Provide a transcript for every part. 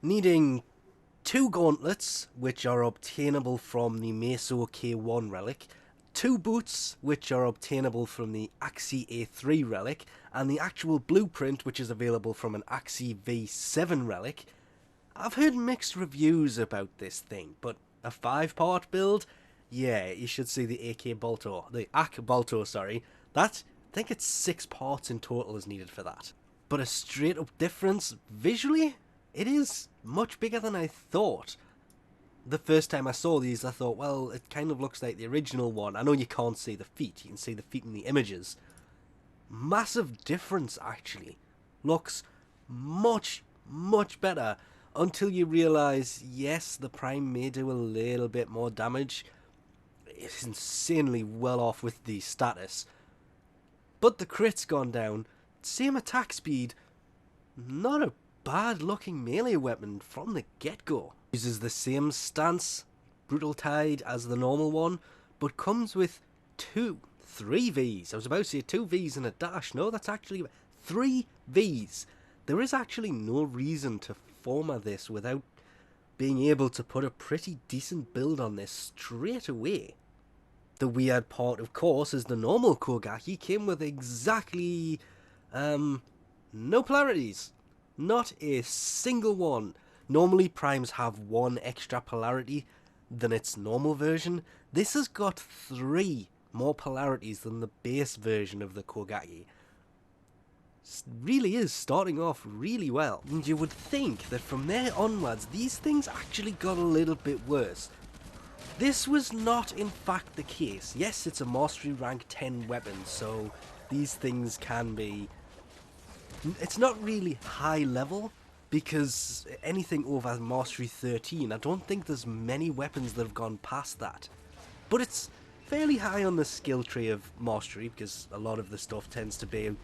needing 2 gauntlets, which are obtainable from the Meso K1 relic, 2 boots, which are obtainable from the Axi A3 relic, and the actual blueprint, which is available from an Axi V7 relic. I've heard mixed reviews about this thing, but a 5-part build? Yeah, you should see the AK Bolto, the AK Bolto, sorry. I think it's 6 parts in total is needed for that. But a straight up difference, visually, it is much bigger than I thought. The first time I saw these, I thought, well, it kind of looks like the original one. I know you can't see the feet, you can see the feet in the images. Massive difference, actually. Looks much, much better until you realise, yes, the Prime may do a little bit more damage. It's insanely well off with the status. But the crit's gone down. Same attack speed. Not a bad looking melee weapon from the get-go. Uses the same stance, Brutal Tide, as the normal one, but comes with 3 Vs. I was about to say 2 Vs and a dash. No, that's actually 3 Vs. There is actually no reason to format this without being able to put a pretty decent build on this straight away. The weird part, of course, is the normal Kogake came with exactly no polarities. Not a single one. Normally primes have 1 extra polarity than its normal version. This has got 3 more polarities than the base version of the Kogake. Really is starting off really well. And you would think that from there onwards, these things actually got a little bit worse. This was not in fact the case. Yes, it's a mastery rank 10 weapon, so these things can be... It's not really high level, because anything over mastery 13, I don't think there's many weapons that have gone past that. But it's fairly high on the skill tree of mastery, because a lot of the stuff tends to be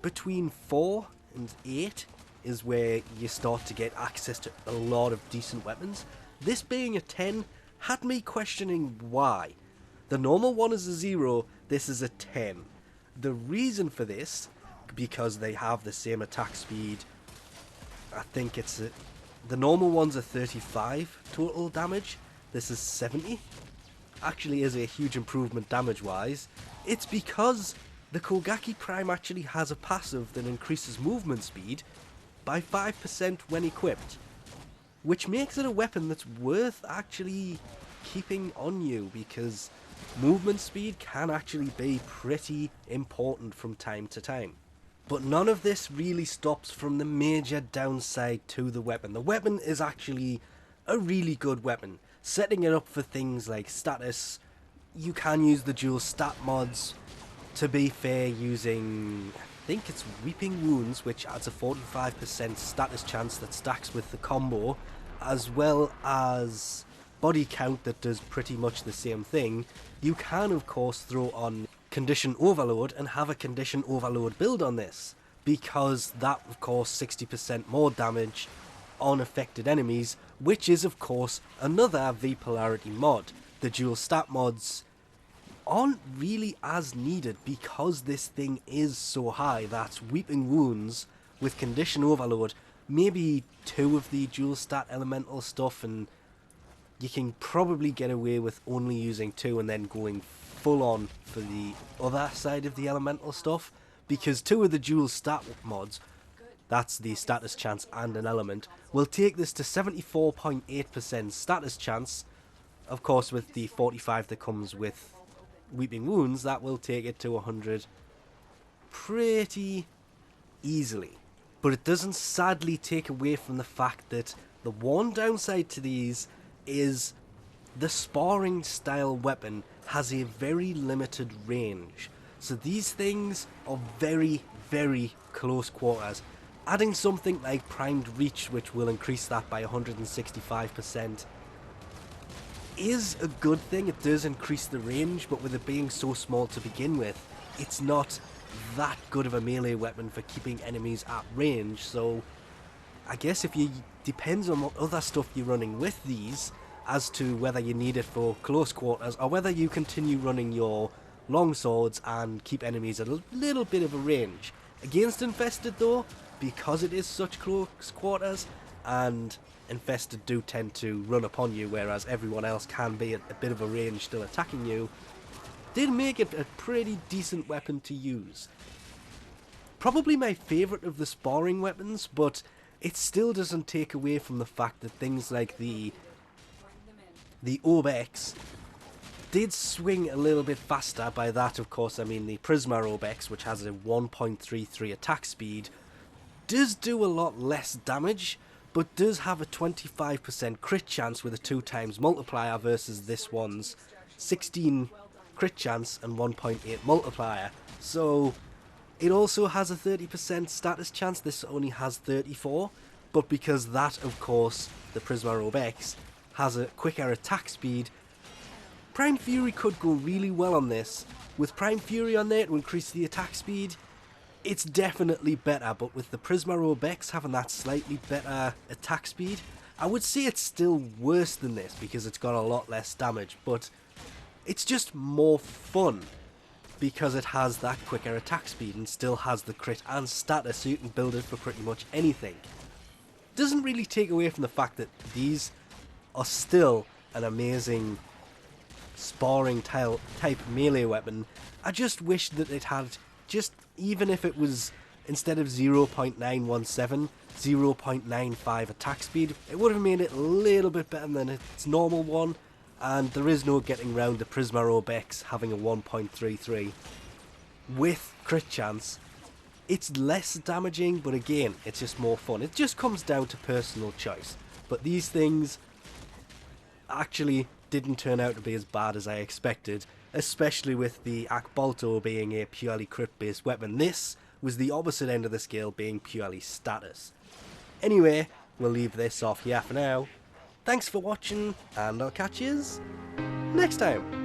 between 4 and 8 is where you start to get access to a lot of decent weapons. This being a 10 had me questioning why. The normal one is a 0, this is a 10. The reason for this, because they have the same attack speed, I think it's the normal one's a 35 total damage, this is 70. Actually is a huge improvement damage wise. It's because the Kogake Prime actually has a passive that increases movement speed by 5% when equipped, which makes it a weapon that's worth actually keeping on you, because movement speed can actually be pretty important from time to time. But none of this really stops from the major downside to the weapon. The weapon is actually a really good weapon. Setting it up for things like status, you can use the dual stat mods. To be fair, using, I think it's Weeping Wounds, which adds a 45% status chance that stacks with the combo, as well as body count that does pretty much the same thing. You can of course throw on Condition Overload and have a Condition Overload build on this, because that of course 60% more damage on affected enemies, which is of course another V polarity mod. The dual stat mods aren't really as needed because this thing is so high that Weeping Wounds with Condition Overload, maybe 2 of the dual stat elemental stuff, and you can probably get away with only using 2 and then going full on for the other side of the elemental stuff, because 2 of the dual stat mods, that's the status chance and an element, will take this to 74.8% status chance. Of course, with the 45 that comes with Weeping Wounds, that will take it to 100 pretty easily. But it doesn't sadly take away from the fact that the one downside to these is the sparring style weapon has a very limited range. So these things are very, very close quarters. Adding something like Primed Reach, which will increase that by 165%, is a good thing. It does increase the range, but with it being so small to begin with, it's not that good of a melee weapon for keeping enemies at range. So I guess depends on what other stuff you're running with these as to whether you need it for close quarters or whether you continue running your long swords and keep enemies at a little bit of a range. Against infested though, because it is such close quarters, and infested do tend to run upon you, whereas everyone else can be at a bit of a range still attacking you, did make it a pretty decent weapon to use. Probably my favourite of the sparring weapons, but it still doesn't take away from the fact that things like the Obex did swing a little bit faster. By that, of course, I mean the Prisma Obex, which has a 1.33 attack speed, does do a lot less damage, but does have a 25% crit chance with a 2x multiplier versus this one's 16 crit chance and 1.8 multiplier. So it also has a 30% status chance. This only has 34, but because that, of course, the Prisma Obex has a quicker attack speed, Prime Fury could go really well on this. With Prime Fury on there to increase the attack speed, it's definitely better, but with the Prisma Obex having that slightly better attack speed, I would say it's still worse than this because it's got a lot less damage, but it's just more fun because it has that quicker attack speed and still has the crit and status, so you can build it for pretty much anything. Doesn't really take away from the fact that these are still an amazing sparring type melee weapon. I just wish that it had, just even if it was, instead of 0.917, 0.95 attack speed, it would have made it a little bit better than its normal one. And there is no getting round the Prisma Obex having a 1.33 with crit chance. It's less damaging, but again, it's just more fun. It just comes down to personal choice. But these things actually didn't turn out to be as bad as I expected, especially with the Akbolto being a purely crit-based weapon. This was the opposite end of the scale, being purely status. Anyway, we'll leave this off here for now. Thanks for watching, and I'll catch yous next time.